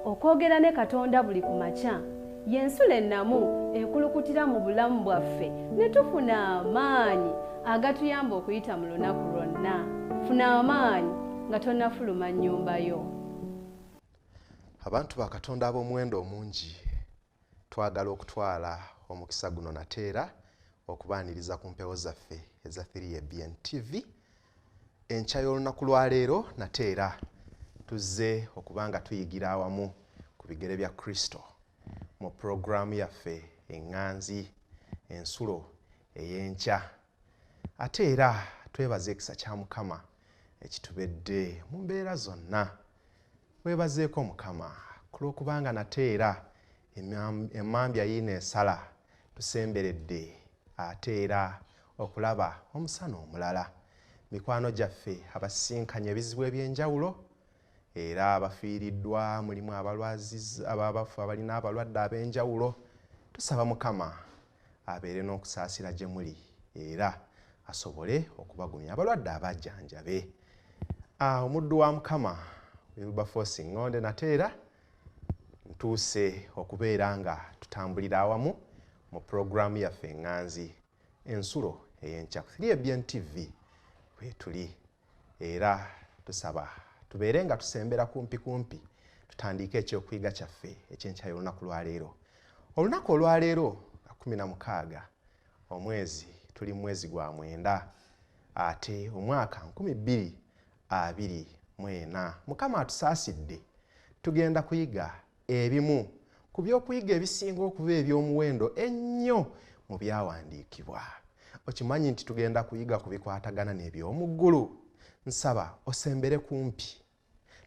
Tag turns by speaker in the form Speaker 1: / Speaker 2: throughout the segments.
Speaker 1: okwogera ne Katonda buli ku makya y'ensula ennamu ekulukutira mu bulamu bwaffe ne tufuna amaanyi agatuyamba okuyita mu lunaku lwonna. Funa amaanyi nga tonnafuluma nnyumba yo.
Speaker 2: Abantu ba Katonda ab'omuwendo omungi twagala okutwala omukisa guno nateera okubaaniriza ku mpewo zaffe eza 3ABN TV. Enkya y'olunaku lwa leero nateera tuzze okubanga tuyigira awamu ku bigere bya Kristo mu programu yaffe eŋŋanzi ensulo ey'enkya. Ate era twebaza ekisa kya Mukama ekitubedde mu mbeera zonna. Weebazeeko Mukama ku lw'okubanga nateera emmambya yiino esala tusemberedde ate era okulaba omusana omulala. Mikwano gyaffe abasinkanye ebizibu eby'enjawulo era abafiiriddwa mulimu abafu abalina abalwadde ab'enjawulo, tusaba Mukama abeere n'okusaasira gye muli era asobole okubagumya abalwadde abajjanjabe. Omuddu wa Mukama Wilberforce Ŋŋonde nateera ntuuse okubeera nga tutambulira awamu mu programu yaffe eŋŋanzi ensulo ey'enkya ku 3ABN TV wetuli, era tusaba tubeere nga tusembera kumpi tutandike ekyokuyiga kyaffe ekyenkya y'olunaku lwa leero. Olunaku olwa leero 16 omwezi tuli mwezi gwa 9 ate omwaka 2024. Mukama atusaasidde tugenda kuyiga ebimu ku byokuyiga ebisinga okuba eby'omuwendo ennyo mu byawandiikibwa. Okimanyi nti tugenda kuyiga ku bikwatagana n'eby'omu ggulu. Nsaba osembere kumpi.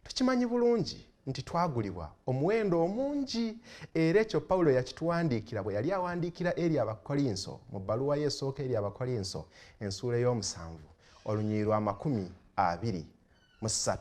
Speaker 2: Tukimanyi bulungi nti twagulibwa omuwendo omungi era ekyo Pawulo yakituwandiikira bwe yali awandiikira eri Abakolinso mu bbaluwa ye esooka eri Abakolinso ensuula ey'omusanvu olunyiriri lwa 23.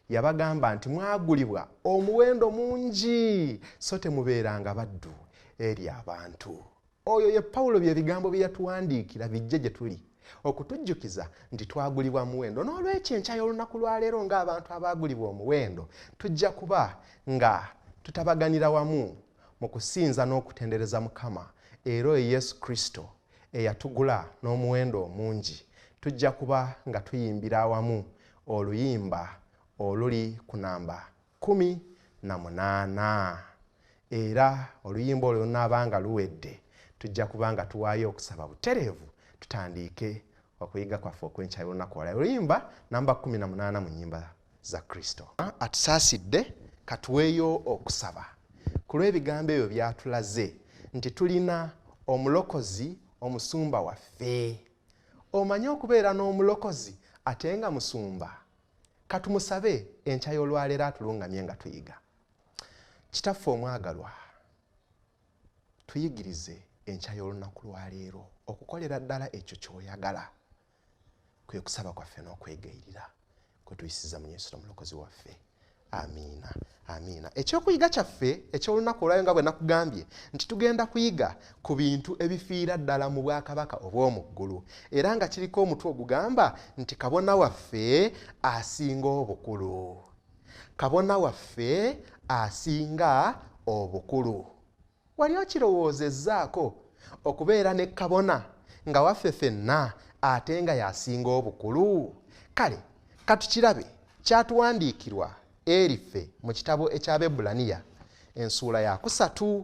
Speaker 2: Yabagamba nti mwagulibwa omuwendo mungi so temubeeranga baddu eri abantu. Oyo ye Pawulo bye bigambo bye yatuwandiikira bijje gye tuli okutujjukiza nti twagulibwa muwendo. N'olwekyo enkya y'olunaku lwa leero ng'abantu abaagulibwa omuwendo tujja kuba nga tutabaganira wamu mu kusinza n'okutendereza Mukama era Yesu Kristo eyatugula n'omuwendo omungi. Tujja kuba nga tuyimbira awamu oluyimba oluli ku namba 18 era oluyimba olwo lunaabanga luwedde tujja kuba nga tuwaayo okusaba butereevu tutandike okuyiga kwaffe okw'enkya y'olunaku lwa leero. Oluyimba namba 18 mu nnyimba za Kristo. Atusaasidde katuweeyo okusaba ku lw'ebigambo ebyo byatulaze nti tulina omulokozi omusumba waffe. Omanyi okubeera n'omulokozi ate nga musumba? Katumusabe enkya y'olwaleero atulungamye nga tuyiga. Kitaffe omwagalwa, tuyigirize enkya y'olunaku lwa leero okukolera ddala ekyo ky'oyagala. Kwe kusaba kwaffe n'okwegayirira kwe tuyisiza mu Yesu omulokozi waffe. Amiina, amiina. Ekyokuyiga kyaffe eky'olunaku olwayo nga bwe nakugambye nti tugenda kuyiga ku bintu ebifiira ddala mu bwakabaka obw'omu ggulu era nga kiriko omutwe ogugamba nti kabona waffe asinga obukulu. Kabona waffe asinga obukulu. Wali okirowoozezzaako okubeera ne kabona nga waffe ffenna ate nga yasinga obukulu? Kale katukirabe kyatuwandiikirwa eriffe mu kitabo eky'Abebbulaniya ensuula ya 3.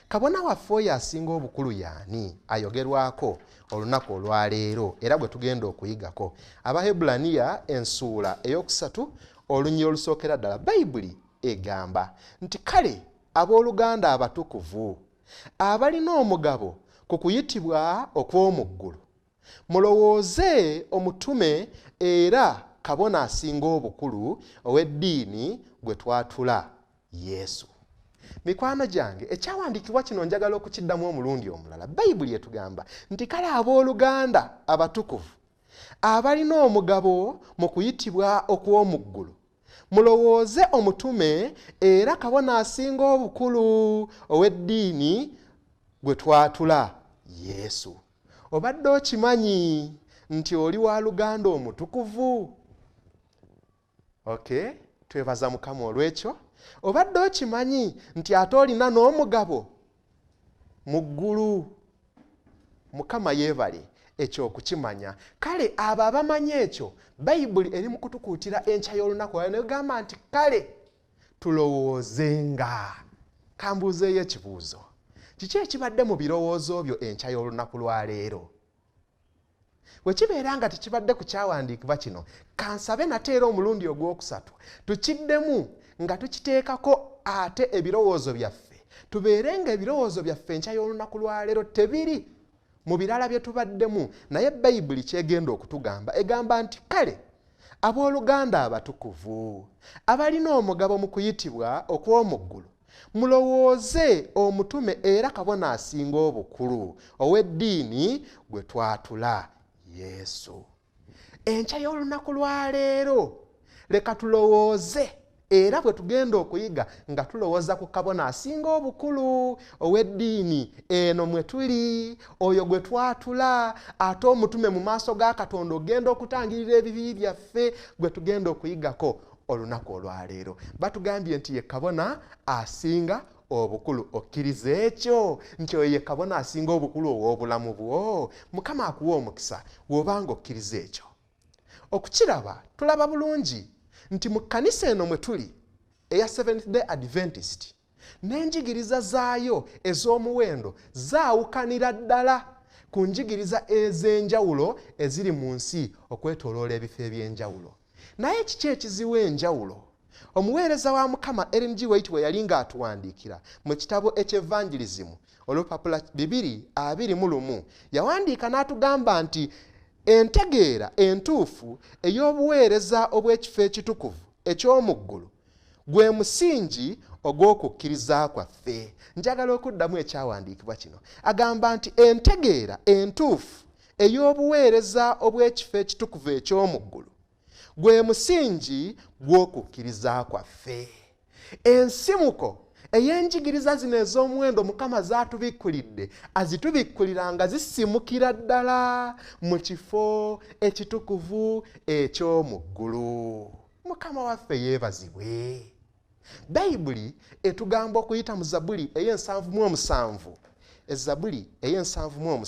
Speaker 2: Kabona waffe oyo asinga obukulu y'ani ayogerwako olunaku olwa leero era bwe tugenda okuyigako? Abahebbulaniya ensuula ey'oku3 olunyiriri olusookera ddala Bayibuli egamba nti kale abooluganda abatukuvu abalina omugabo ku kuyitibwa okw'omu ggulu, mulowooze omutume era kabona asinga obukulu ow'eddiini gwe twatula Yesu. Mikwano gyange ekyawandiikibwa kino njagala okukiddamu omulundi omulala. Bayibuli etugamba nti kale abooluganda abatukuvu abalina omugabo mu kuyitibwa okw'omu ggulu, mulowooze omutume era kabona asinga obukulu ow'eddiini gwe twatula Yesu. Obadde okimanyi nti oli wa luganda omutukuvu? Okay? twebaza Mukama olw'ekyo. Obadde okimanyi nti ate olina n'omugabo mu ggulu. Mukama yeebale ekyokukimanya. Kale abo abamanyi ekyo, Bayibuli eri mu kutukuutira enkya y'olunaku olwo negamba nti kale tulowoozenga. Kambuuzeeyo ekibuuzo. Kiki ekibadde mu birowoozo byo enkya y'olunaku lwa leero? Bwe kibeera nga tekibadde ku kyawandiikibwa kino, kansabe nateera omulundi ogwokusatu tukiddemu nga tukiteekako ate ebirowoozo byaffe, tubeere nga ebirowoozo byaffe enkya y'olunaku lwa leero tebiri mu birala bye tubaddemu, naye Bayibuli kyegenda okutugamba egamba nti kale abooluganda abatukuvu abalina omugabo mu kuyitibwa okw'omu ggulu, mulowooze omutume era kabona asinga obukulu ow'eddiini gwe twatula, Yesu. Enkya y'olunaku lwa leero leka tulowooze era bwe tugenda okuyiga nga tulowooza ku kabona asinga obukulu ow'eddiini eno mwe tuli, oyo gwe twatula, ate omutume mu maaso ga Katonda ogenda okutangirira ebibi byaffe gwe tugenda okuyigako olunaku olwa leero. Batugambye nti ye kabona asinga obukulu. Okkiriza ekyo nti oyo ye kabona asinga obukulu ow'obulamu bwo? Mukama akuwa omukisa w'obanga okkiriza ekyo. Okukiraba tulaba bulungi nti mu kkanisa eno mwe tuli eya Seventh Day Adventist n'enjigiriza zaayo ez'omuwendo zaawukanira ddala ku njigiriza ez'enjawulo eziri mu nsi okwetooloola ebifo eby'enjawulo. Naye kiki ekiziwa enjawulo? Omuweereza wa Mukama Ellen G. White we yali ng'atuwandiikira mu kitabo eky'Evangelism olupapula 2:21 yawandiika n'atugamba nti entegeera entuufu ey'obuweereza obw'ekifo ekitukuvu eky'omu ggulu gwe musingi ogw'okukkiriza kwaffe. Njagala okuddamu ekyawandiikibwa kino. Agamba nti entegeera entuufu ey'obuweereza obw'ekifo ekitukuvu eky'omu ggulu gwe musingi gw'okukkiriza kwaffe. Ensimuko ey'enjigiriza zino ez'omuwendo Mukama zaatubikkulidde azitubikkulira nga zisimukira ddala mu kifo ekitukuvu eky'omu ggulu. Mukama waffe yeebazibwe. Bayibuli etugamba okuyita mu Zabbuli ey'ensanvu Ezabbuli ey'ensanvu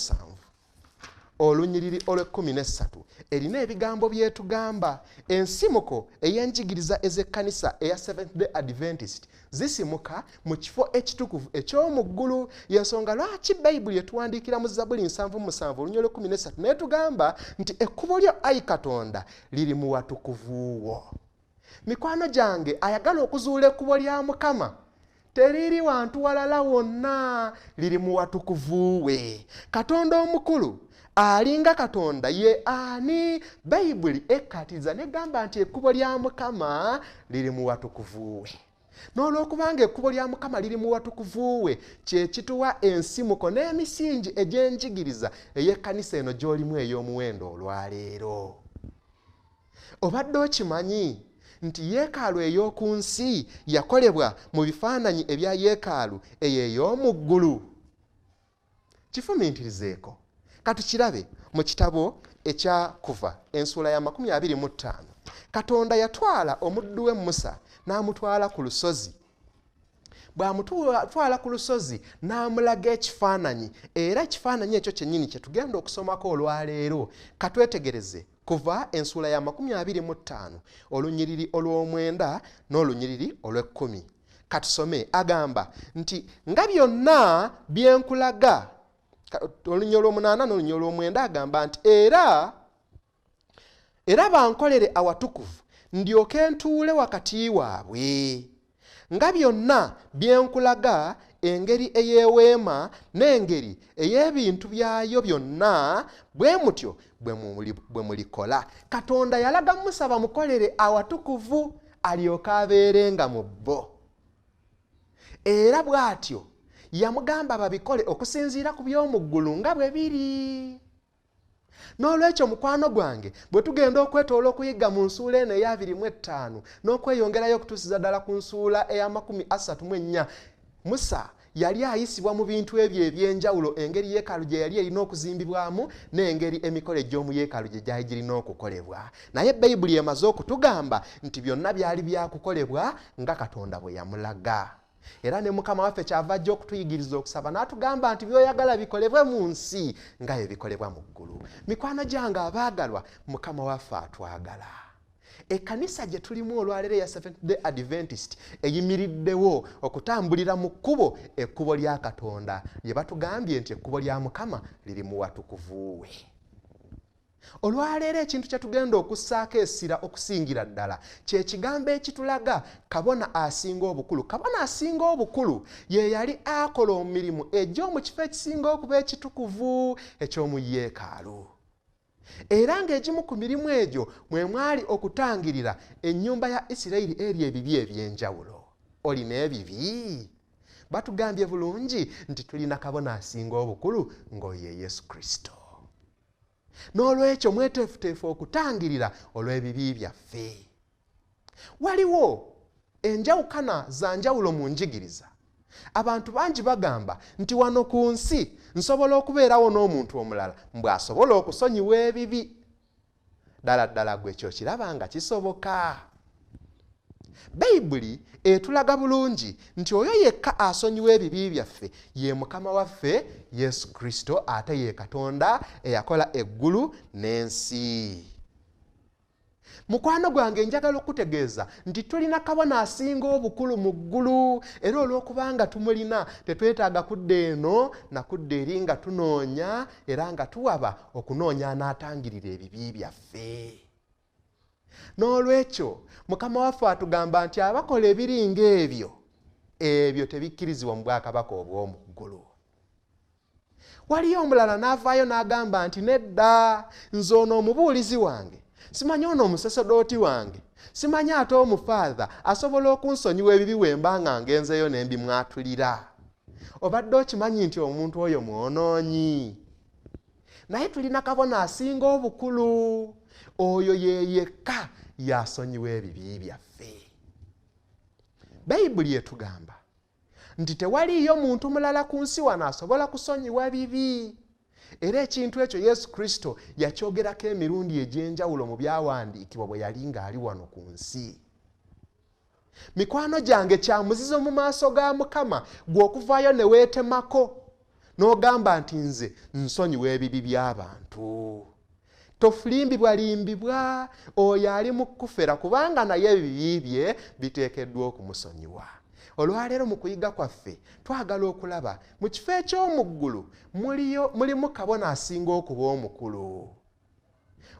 Speaker 2: olunyiriri olw'13 erina ebigambo byetugamba. Ensimuko ey'enjigiriza ez'ekkanisa eya Seventh Day Adventist zisimuka mu kifo ekitukuvu eky'omu ggulu. Y'ensonga lwaki Bayibuli etuwandiikira mu Zabbuli 7:7 olunyiriri olw'13 n'etugamba nti ekkubo lyo ayi Katonda liri mu watukuvu wo. Mikwano gyange ayagala okuzuula ekkubo lya Mukama teriri wantu walala wonna, liri mu watukuvu we. Katonda omukulu alinga Katonda ye ani? Bayibuli ekkatiriza negamba nti ekkubo lya Mukama liri mu watukuvu we. N'olwokubanga ekkubo lya Mukama liri mu watukuvu we, kye kituwa ensimuko n'emisingi egy'enjigiriza ey'ekkanisa eno gy'olimu ey'omuwendo olwaleero. Obadde okimanyi nti yeekaalu ey'oku nsi yakolebwa mu bifaananyi ebya yeekaalu eyo ey'omu ggulu? Kifumiintirizeeko. Katukirabe mu kitabo ekya Kuva ensuula ya 25. Katonda yatwala omuddu we Musa n'amutwala ku lusozi. Bw'amutwala ku lusozi n'amulaga ekifaananyi, era ekifaananyi ekyo kyennyini kye tugenda okusomako olwaleero. Katwetegereze Kuva ensuula ya 25 olunyiriri olw'9 n'olunyiriri olw'10. Katusome. Agamba nti nga byonna bye nkulaga, olunyiriri olw'8 n'olunyiriri olw'9 agamba nti era bankolere awatukuvu ndyoke ntuule wakati waabwe. Nga byonna bye nkulaga, engeri ey'eweema n'engeri ey'ebintu byayo byonna, bwe mutyo bwe mulikola. Katonda yalaga Musa bamukolere awatukuvu alyoke abeerenga mu bo. Era bw'atyo yamugamba babikole okusinziira ku by'omu ggulu nga bwe biri. N'olwekyo mukwano gwange bwe tugenda okwetoola okuyiga mu nsuula eno eya 25 n'okweyongerayo okutuusiza ddala ku nsuula eya 34, Musa yali ayisibwa mu bintu ebyo ebyenjawulo, engeri yeekaalu gye yali erina okuzimbibwamu n'engeri emikolo egy'omu yeekaalu gye gyali girina okukolebwa. Naye Bayibuli emaze okutugamba nti byonna byali byakukolebwa nga Katonda bwe yamulaga. Era ne Mukama waffe kyava ajja okutuyigiriza okusaba n'atugamba nti by'oyagala bikolebwe mu nsi nga bwe bikolebwa mu ggulu. Mikwano gyange abaagalwa, Mukama waffe atwagala. Ekkanisa gye tulimu olwaleero ya Seventh Day Adventist eyimiriddewo okutambulira mu ekkubo lya Katonda lye batugambye nti ekkubo lya Mukama liri mu watukuvu we. Olwaleero ekintu kye tugenda okussaako essira okusingira ddala kye kigambo ekitulaga kabona asinga obukulu. Kabona asinga obukulu ye yali akola omirimu egy'omu kifo ekisinga okuba ekitukuvu eky'omu yeekaalu. Era ng'egimu ku mirimu egyo mwe mwali okutangirira ennyumba ya Isirayiri eri ebibi ebyenjawulo. Olina ebibi? Batugambye bulungi nti tulina kabona asinga obukulu ng'oye Yesu Kristo. N'olwekyo mweteefuteefu okutangirira olw'ebibi byaffe. Waliwo enjawukana za njawulo mu njigiriza. Abantu bangi bagamba nti wano ku nsi nsobola okubeerawo n'omuntu omulala mbw'asobola okusonyiwa ebibi. Ddala ddala gwe ekyo kiraba nga kisoboka. Bayibuli etulaga bulungi nti oyo yekka asonyiwa ebibi byaffe ye Mukama waffe Yesu Kristo, ate ye Katonda eyakola eggulu n'ensi. Mukwano gwange njagala okutegeeza nti tulina kabona asinga obukulu mu ggulu, era olw'okubanga tumulina tetwetaaga kudda eno na kudda eri nga tunoonya era nga tuwaba okunoonya anaatangirira ebibi byaffe. N'olwekyo Mukama waffe atugamba nti abakola ebiringa ebyo tebikkirizibwa mu bwakabaka obw'omu ggulu. Waliyo omulala n'avaayo n'agamba nti nedda, nze ono omubuulizi wange, simanyi ono omusasedooti wange, simanyi ate omufaadha asobola okunsonyiwa ebibi bwe mba nga ngenzeyo ne mbimwatulira. Obadde okimanyi nti omuntu oyo mwonoonyi. Naye tulina kabona asinga obukulu, oyo ye yekka yasonyiwa ebibi byaffe. Bayibuli etugamba nti tewaliyo muntu mulala ku nsi wano asobola kusonyiwa bibi. Era ekintu ekyo Yesu Kristo yakyogerako emirundi egy'enjawulo mu byawandiikibwa bwe yali ng'ali wano ku nsi. Mikwano gyange kya muzizo mu maaso ga Mukama gwe okuvaayo ne weetemako n'ogamba nti nze nsonyiwa ebibi by'abantu. Tofulimbibwalimbibwa, oyo ali mu kufera kubanga naye ebibi bye biteekeddwa okumusonyiwa. Olwaleero mu kuyiga kwaffe twagala okulaba mu kifo eky'omu ggulu mulimu kabona asinga okuba omukulu.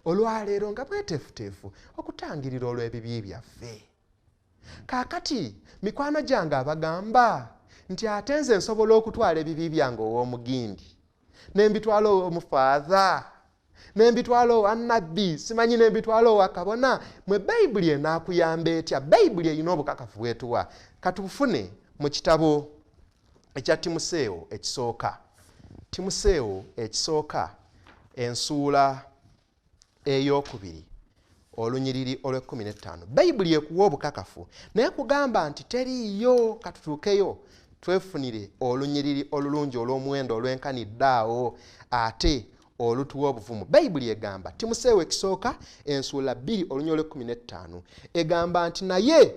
Speaker 2: Olwaleero nga bweteefuteefu okutangirira olw'ebibi byaffe. Kaakati mikwano gyange abagamba nti ate nze nsobola okutwala ebibi byange ow'omugindi ne mbitwala ow'omufaadha ne mbitwala owa nnabbi, simanyi ne mbitwala owa kabona. Mwe Bayibuli enaakuyamba etya? Bayibuli erina obukakafu bwetuwa. Katubufune mu kitabo ekya Timoseewo ekisooka. Timoseewo ekisooka ensuula ey'okubiri olunyiriri olw'15. Bayibuli ekuwa obukakafu naye kugamba nti teriiyo. Katutuukeyo twefunire olunyiriri olulungi olw'omuwendo olwenkanidde awo ate olutuwa obuvumu. Bayibuli egamba, Timoseewo ekisooka ensuula 2 olunyiriri olw'15 egamba nti naye,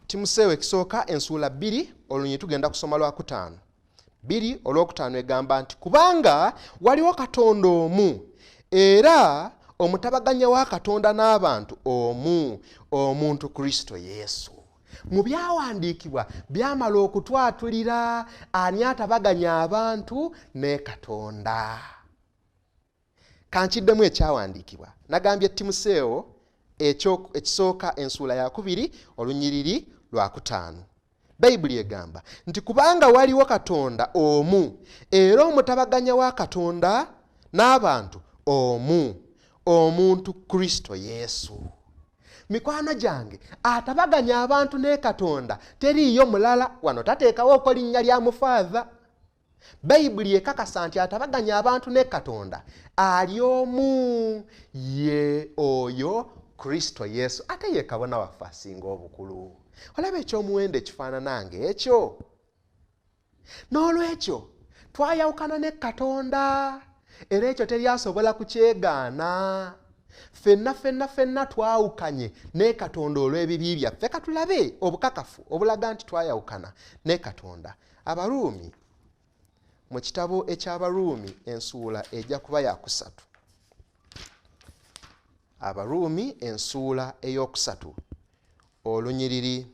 Speaker 2: Timoseewo ekisooka ensuula 2 olunyiriri tugenda kusoma lwa 2 olw'okutaano egamba nti kubanga waliwo Katonda omu era omutabaganya wa Katonda n'abantu omu, omuntu Kristo Yesu. Mu byawandiikibwa byamala okutwatulira ani atabaganya abantu ne Katonda. Kankiddemu ekyawandiikibwa. Nagambye Timoseewo ekisooka ensuula ya 2 olunyiriri lwa 5. Bayibuli egamba nti kubanga waliwo Katonda omu era omutabaganya wa Katonda n'abantu omu, omuntu Kristo Yesu. Mikwano gyange atabaganya abantu ne Katonda teriiyo mulala. Wano tateekawo ko linnya lya mufaadha. Bayibuli ekakasa nti atabaganya abantu ne Katonda ali omu, ye oyo Kristo Yesu ate ye kabona waffe asinga obukulu. Olaba ekyomuwendo ekifaanana ng'ekyo. N'olwekyo twayawukana ne Katonda era ekyo teri asobola kukyegaana. Ffenna twawukanye ne Katonda olw'ebibi byaffe. Katulabe obukakafu obulaga nti twayawukana ne Katonda. Abaruumi mu kitabo eky'Abaruumi ensuula ejja kuba ya 3. Abaruumi ensuula ey'okusatu olunyiriri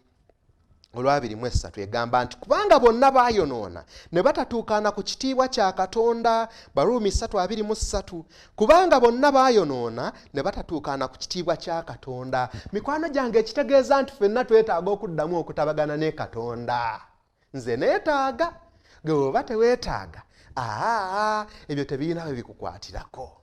Speaker 2: olwa 23 egamba nti kubanga bonna baayonoona ne batatuukana ku kitiibwa kya Katonda. Baruumi 3:23 kubanga bonna baayonoona ne batatuukana ku kitiibwa kya Katonda. Mikwano gyange ekitegeeza nti ffenna twetaaga okuddamu okutabagana ne Katonda. Nze neetaaga, gwe oba teweetaaga ebyo tebirina bwe bikukwatirako.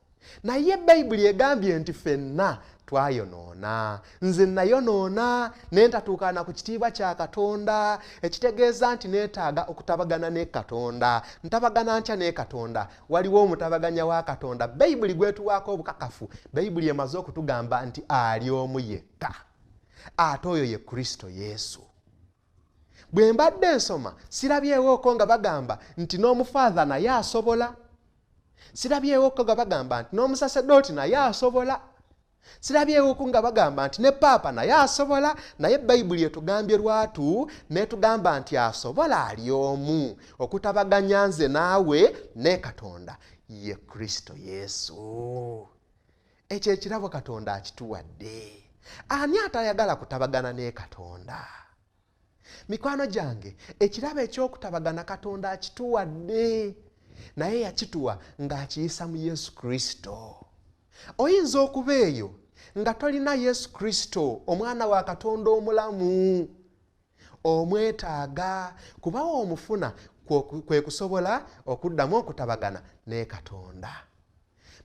Speaker 2: Naye Bayibuli egambye nti ffenna twayonoona. Nze nayonoona ne ntatuukana ku kitiibwa kya Katonda, ekitegeeza nti neetaaga okutabagana ne Katonda. Ntabagana ntya ne Katonda? Waliwo omutabaganya wa Katonda. Bayibuli gwetuwaako obukakafu. Bayibuli emaze okutugamba nti ali omu yekka, ate oyo ye Kristo Yesu. Bwe mbadde nsoma sirabyewooko nga bagamba nti n'omufaadha naye asobola. Sirabyewooko nga bagamba nti n'omusasedooti naye asobola. Sirabyewooko nga bagamba nti ne paapa naye asobola. Naye Bayibuli etugambye lwatu netugamba nti asobola ali omu okutabaganya nze naawe ne Katonda, ye Kristo Yesu. Ekyo ekirabo Katonda akituwadde. Ani atayagala kutabagana ne Katonda? Mikwano gyange ekirabo ekyokutabagana Katonda akituwadde, naye yakituwa ng'akiyisa mu Yesu Kristo. Oyinza okuba eyo nga tolina Yesu Kristo, omwana wa Katonda omulamu. Omwetaaga kuba omufuna kwe kusobola okuddamu okutabagana ne Katonda.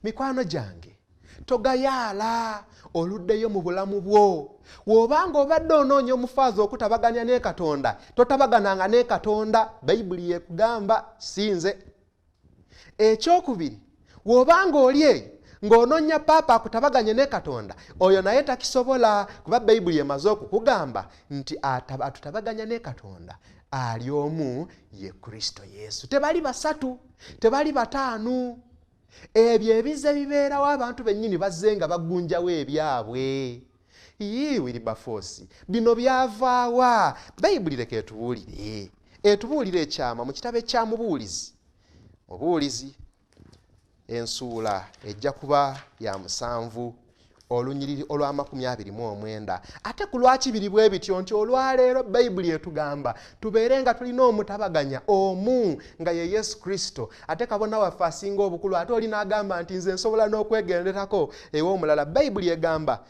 Speaker 2: Mikwano gyange togayaala oluddeyo mu bulamu bwo. W'obanga obadde onoonya omufaaza okutabaganya ne Katonda, totabagananga ne Katonda. Bayibuli yekugamba, sinze. Ekyokubiri, w'obanga oli eyo ng'onoonya paapa akutabaganye ne Katonda, oyo naye takisobola, kuba Bayibuli emaze okukugamba nti atutabaganya ne Katonda ali omu, ye Kristo Yesu. Tebali basatu, tebali bataanu. Ebyo ebize bibeerawo abantu bennyini bazze nga bagunjawo ebyabwe. Wilberforce, bino byavaawa? Bayibuli leka etubuulire. Etubuulire ekyama mu kitabo ekya Mubuulizi ensuula ejja kuba ya 7 olunyiriri olwa 29. Ate ku lwaki biri bwe bityo nti olwaleero Bayibuli etugamba tubeere nga tulina omutabaganya omu nga ye Yesu Kristo. Ate kabona waffe asinga obukulu ate oli n'agamba nti nze nsobola n'okwegenderako ew'omulala. Bayibuli egamba,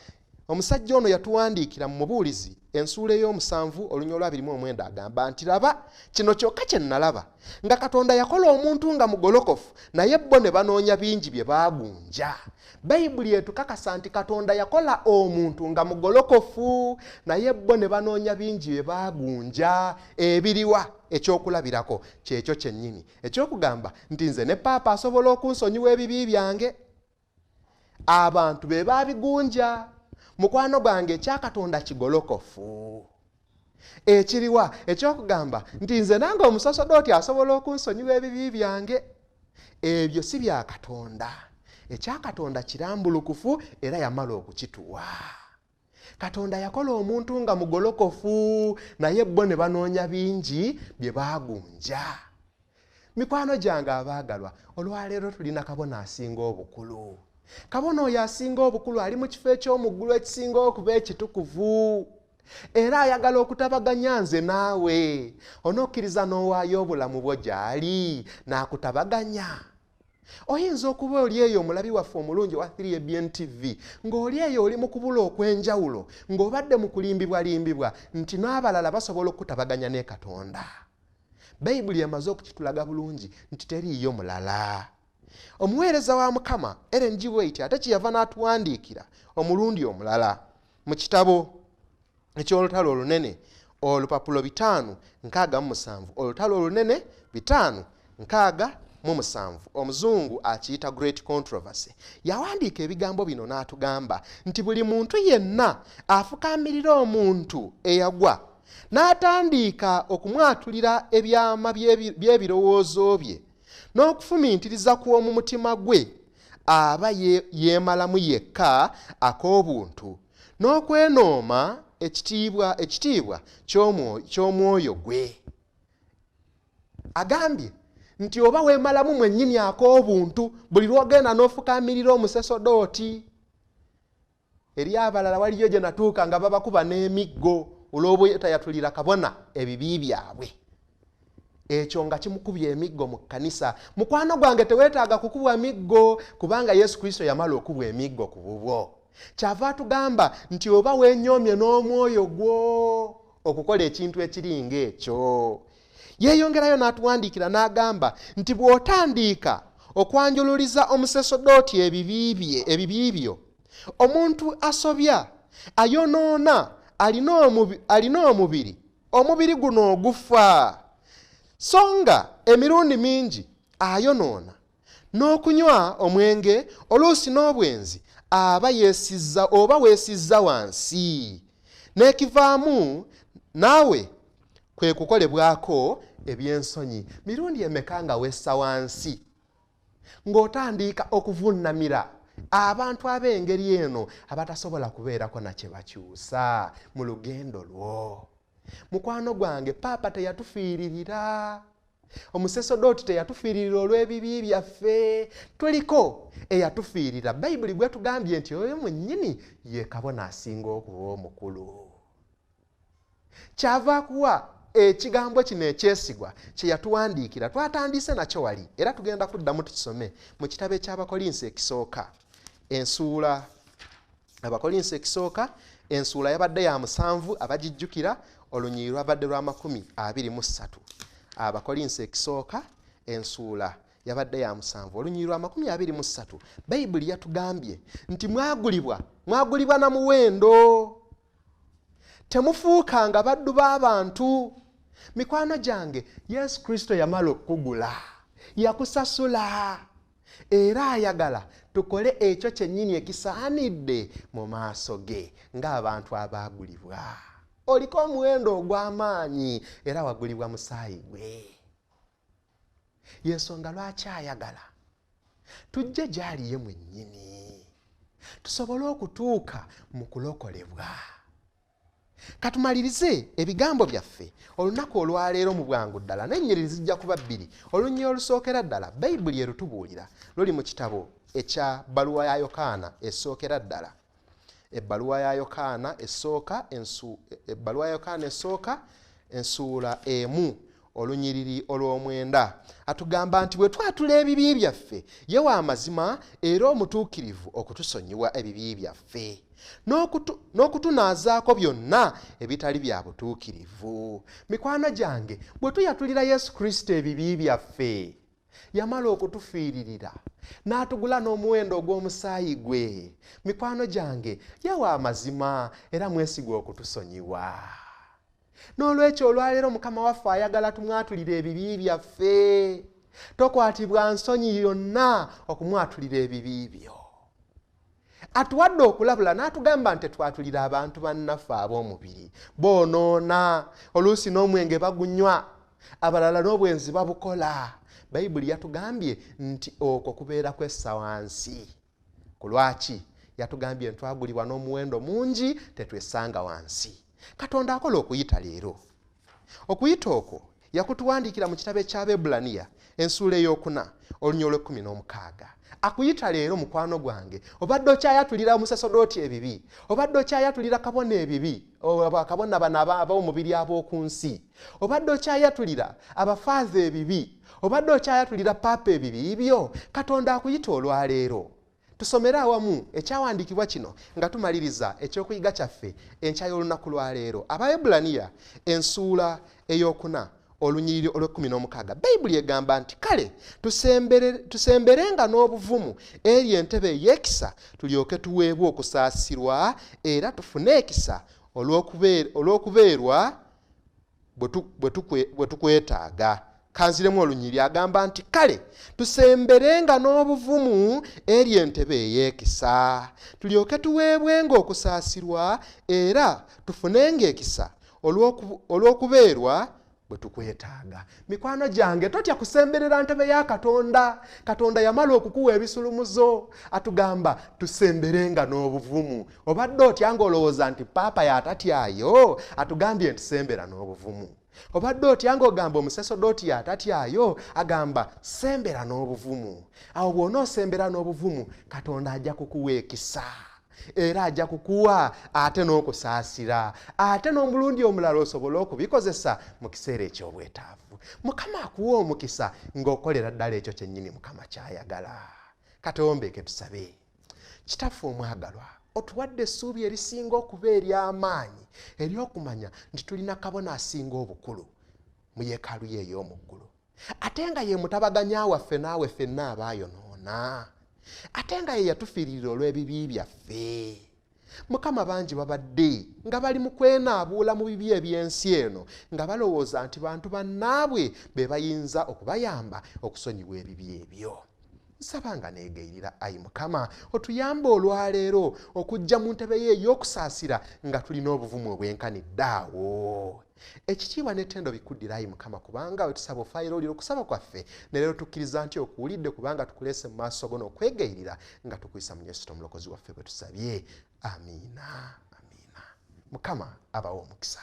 Speaker 2: omusajja ono yatuwandiikira mu Mubuulizi ensuula ey'omusanvu olunyiriri olwa 29 agamba nti laba kino kyokka kye nalaba, nga Katonda yakola omuntu nga mugolokofu, naye bo ne banoonya bingi bye baagunja. Bayibuli etukakasa nti Katonda yakola omuntu nga mugolokofu, naye bo ne banoonya bingi bye baagunja. Ebiriwa ekyokulabirako kyekyo kyennyini ekyokugamba nti nze ne paapa asobola okunsonyiwa ebibi byange. Abantu be baabigunja. Mukwano gwange ekya Katonda kigolokofu. Ekiriwa ekyokugamba nti nze nange omusasedooti asobola okunsonyiwa ebibi byange. Ebyo si bya Katonda. Ekya Katonda kirambulukufu era yamala okukituwa. Katonda yakola omuntu nga mugolokofu, naye bo ne banoonya bingi bye baagunja. Mikwano gyange abaagalwa, olwaleero tulina kabona asinga obukulu. Kabona oyo asinga obukulu ali mu kifo eky'omuggulu ekisinga okuba ekitukuvu. Era ayagala okutabaganya nze naawe. Onokkiriza n'owaayo obulamu bwo gy'ali n'akutabaganya. Oyinza okuba oli eyo omulabi waffe omulungi wa 3ABN TV ng'oli eyo oli mu kubula okw'enjawulo, ng'obadde mu kulimbibwalimbibwa nti n'abalala basobola okutabaganya ne Katonda. Bayibuli emaze okukitulaga bulungi nti teriiyo mulala. Omuweereza wa Mukama Ellen G. White ate kyeyava n'atuwandiikira omulundi omulala mu kitabo eky'olutalo olunene olupapulo 5:67, olutalo olunene 5:67 mu 7 omuzungu akiyita Great Controversy yawandiika ebigambo bino n'atugamba nti buli muntu yenna afukamirira omuntu eyagwa n'atandika okumwatulira ebyama by'ebirowoozo bye n'okufumiitiriza kw'omu mutima gwe aba yeemalamu yekka ak'obuntu n'okwenooma ekitiibwa ky'omwoyo gwe. Agambye nti oba weemalamu mwennyini ak'obuntu buli lw'ogenda n'ofukamirira omusasedooti. Eri abalala waliyo gye natuuka nga babakuba n'emiggo olw'obutayatulira kabona ebibi byabwe. Ekyo nga kimukubye emiggo mu kkanisa. Mukwano gwange teweetaaga kukubwa miggo kubanga Yesu Kristo yamala okubwa emiggo ku bubwo. Kyava atugamba nti oba weenyoomye n'omwoyo gwo okukola ekintu ekiri ng'ekyo. Yeeyongerayo n'atuwandiikira n'agamba nti bw'otandika okwanjululiza omusasedooti ebibi byo, omuntu asobya ayonoona alina omubiri guno ogufa. So nga emirundi mingi ayonoona n'okunywa omwenge oluusi n'obwenzi aba weesizza wansi n'ekivaamu naawe kwe kukolebwako ebyensonyi. Mirundi emeka nga wessa wansi ng'otandika okuvunnamira abantu ab'engeri eno abatasobola kubeerako na kye bakyusa mu lugendo lwo. Mukwano gwange paapa teyatufiiririra, omusasedooti teyatufiiririra olw'ebibi byaffe, tuliko eyatufiirira. Bayibuli bwe tugambye nti oyo mwennyini ye kabona asinga okuba omukulu. Kyava kuwa ekigambo kino ekyesigwa kye yatuwandiikira twatandise nakyo wali era tugenda kuddamu tukisome mu kitabo eky'Abakolinso ekisooka ensuula. Abakolinso ekisooka ensuula yabadde ya 7 abagijjukira olunyiri lwabadde lwa 23. Abakolinso ekisooka ensuula yabadde ya 7 olunyiri lwa 23. Bayibuli yatugambye nti mwagulibwa na muwendo, temufuukanga baddu b'abantu. Mikwano gyange, Yesu Kristo yamala okugula, yakusasula era ayagala tukole ekyo kyennyini ekisaanidde mu maaso ge ng'abantu abaagulibwa. Oliko omuwendo ogw'amaanyi era wagulibwa musaayi gwe. Yensonga lwaki ayagala tujje gy'ali ye mwennyini tusobole okutuuka mu kulokolebwa. Katumalirize ebigambo byaffe olunaku olwaleero mu bwangu ddala n'ennyiriri zijja kuba 2. Olunyiri olusookera ddala Bayibuli erutubuulira luli mu kitabo ekya bbaluwa ya Yokaana esookera ddala. Ebbaluwa ya Yokaana esooka ensuula 1 olunyiriri olw'omwenda atugamba nti bwe twatula ebibi byaffe ye wa mazima era omutuukirivu okutusonyiwa ebibi byaffe n'okutunaazaako byonna ebitali bya butuukirivu. Mikwano gyange, bwe tuyatulira Yesu Kristo ebibi byaffe yamala okutufiiririra n'atugula n'omuwendo ogw'omusaayi gwe. Mikwano gyange, yawa amazima era mwesigwa okutusonyiwa. N'olwekyo olwaleero Mukama waffe ayagala tumwatulire ebibi byaffe. Tokwatibwa nsonyi yonna okumwatulira ebibi byo. Atuwadde okulabula n'atugamba nti twatulira abantu bannaffe ab'omubiri boonoona, oluusi n'omwenge bagunywa, abalala n'obwenzi babukola. Bayibuli yatugambye nti okwo kubeera kwessa wansi. Ku lwaki? Yatugambye ntwagulibwa n'omuwendo mungi tetwesanga wansi. Katonda akola okuyita leero. Okuyita okwo yakutuwandiikira mu kitabo eky'Abebbulaniya ensuula ey'okuna olunyiri olw'16. Akuyita leero mukwano gwange, obadde okyayatulira omusasedooti ebibi, obadde okyayatulira kabona ebibi, kabona bano ab'omubiri ab'oku nsi, obadde okyayatulira abafaaza ebibi, obadde okyayatulira paapa ebibi byo, Katonda akuyita olwaleero. Tusomere awamu ekyawandiikibwa kino nga tumaliriza ekyokuyiga kyaffe enkya y'olunaku lwaleero. Abaebbulaniya ensuula ey'okuna olunyiriri olw'16. Bayibuli egamba nti kale tusemberenga n'obuvumu eri entebe ey'ekisa tulyoke tuweebwe okusaasirwa era tufune ekisa olw'okubeerwa bwe tukwetaaga. kanziremu olunyiri agamba nti kale tusemberenga n'obuvumu eri entebe ey'ekisa tulyoke tuweebwenga okusaasirwa era tufunenga ekisa olw'okubeerwa bwe tukwetaaga. Mikwano gyange totya kusemberera ntebe ya Katonda. Katonda yamala okukuwa ebisulumuzo atugamba tusemberenga n'obuvumu. Obadde otya ng'olowooza nti paapa yatatyayo atugambye nti sembera n'obuvumu. Obadde otya ng'ogamba omusasedooti yatatyayo agamba sembera n'obuvumu. Awo bw'onoosembera n'obuvumu Katonda ajja kukuwa ekisa. Era ajja kukuwa ate n'okusaasira ate n'omulundi omulala osobola okubikozesa mu kiseera eky'obwetaavu. Mukama akuwa omukisa ng'okolera ddala ekyo kyennyini Mukama ky'ayagala. Katombeeke tusabe. Kitaffe omwagalwa otuwadde essuubi erisinga okuba ery'amaanyi ery'okumanya nti tulina kabona asinga obukulu mu yeekaalu ye ey'omu ggulu ate nga ye mutabaganya waffe naawe ffenna abaayonoona ate nga ye yatufiirira olw'ebibi byaffe. Mukama bangi babadde nga bali mu kwenaabuula mu bibi eby'ensi eno nga balowooza nti bantu bannaabwe be bayinza okubayamba okusonyiwa ebibi ebyo. Nsaba nga neegayirira ayi Mukama otuyambe olwaleero okujja mu ntebe ye ey'okusaasira nga tulina obuvumu obwenkanidde awo. Ekitiibwa n'ettendo bikuddira ayi Mukama kubanga we tusaba ofaayo olira okusaba kwaffe ne leero tukkiriza nti okuwulidde kubanga tukuleese mu maaso go n'okwegayirira nga tukuyisa mu Yesu omulokozi waffe bwe tusabye. Amiina, amiina. Mukama abawo omukisa.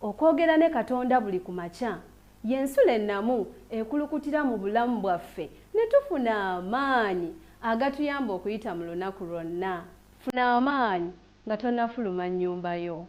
Speaker 1: Okwogera ne Katonda buli ku makya y'ensula ennamu ekulukutira mu bulamu bwaffe ne tufuna amaanyi agatuyamba okuyita mu lunaku lwonna. Funa amaanyi nga tonnafuluma nnyumba yo.